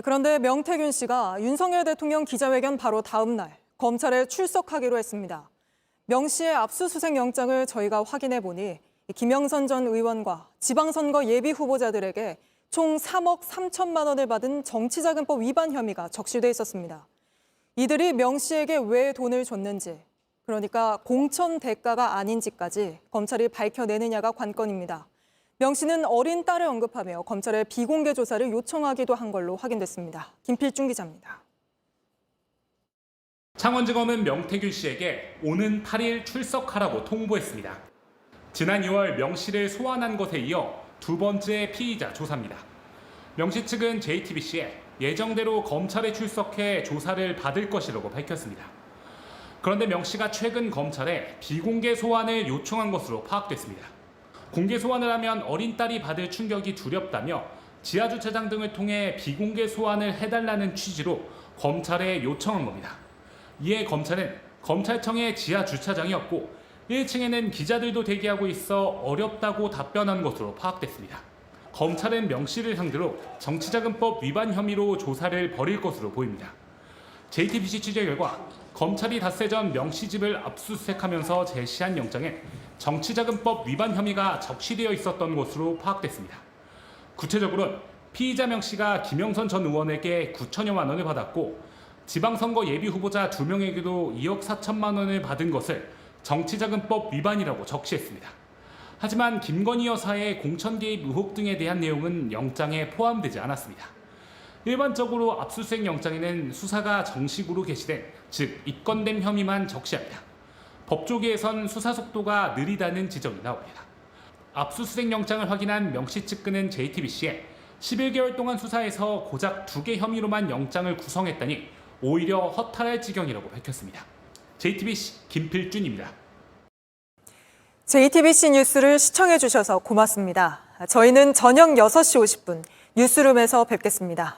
그런데 명태균 씨가 윤석열 대통령 기자회견 바로 다음 날 검찰에 출석하기로 했습니다. 명 씨의 압수수색 영장을 저희가 확인해 보니 김영선 전 의원과 지방선거 예비 후보자들에게 총 3억 3천만 원을 받은 정치자금법 위반 혐의가 적시돼 있었습니다. 이들이 명 씨에게 왜 돈을 줬는지, 그러니까 공천 대가가 아닌지까지 검찰이 밝혀내느냐가 관건입니다. 명 씨는 어린 딸을 언급하며 검찰에 비공개 조사를 요청하기도 한 걸로 확인됐습니다. 김필중 기자입니다. 창원지검은 명태균 씨에게 오는 8일 출석하라고 통보했습니다. 지난 2월 명 씨를 소환한 것에 이어 두 번째 피의자 조사입니다. 명 씨 측은 JTBC에 예정대로 검찰에 출석해 조사를 받을 것이라고 밝혔습니다. 그런데 명 씨가 최근 검찰에 비공개 소환을 요청한 것으로 파악됐습니다. 공개 소환을 하면 어린 딸이 받을 충격이 두렵다며 지하주차장 등을 통해 비공개 소환을 해달라는 취지로 검찰에 요청한 겁니다. 이에 검찰은 검찰청의 지하주차장이었고 1층에는 기자들도 대기하고 있어 어렵다고 답변한 것으로 파악됐습니다. 검찰은 명 씨를 상대로 정치자금법 위반 혐의로 조사를 벌일 것으로 보입니다. JTBC 취재 결과 검찰이 닷새 전 명 씨 집을 압수수색하면서 제시한 영장에 정치자금법 위반 혐의가 적시되어 있었던 것으로 파악됐습니다. 구체적으로는 피의자 명 씨가 김영선 전 의원에게 9천여만 원을 받았고 지방선거 예비 후보자 2명에게도 2억 4천만 원을 받은 것을 정치자금법 위반이라고 적시했습니다. 하지만 김건희 여사의 공천 개입 의혹 등에 대한 내용은 영장에 포함되지 않았습니다. 일반적으로 압수수색 영장에는 수사가 정식으로 개시된, 즉 입건된 혐의만 적시합니다. 법조계에선 수사 속도가 느리다는 지적이 나옵니다. 압수수색 영장을 확인한 명 씨 측근은 JTBC에 11개월 동안 수사해서 고작 2개 혐의로만 영장을 구성했다니 오히려 허탈할 지경이라고 밝혔습니다. JTBC 김필준입니다. JTBC 뉴스를 시청해 주셔서 고맙습니다. 저희는 저녁 6시 50분 뉴스룸에서 뵙겠습니다.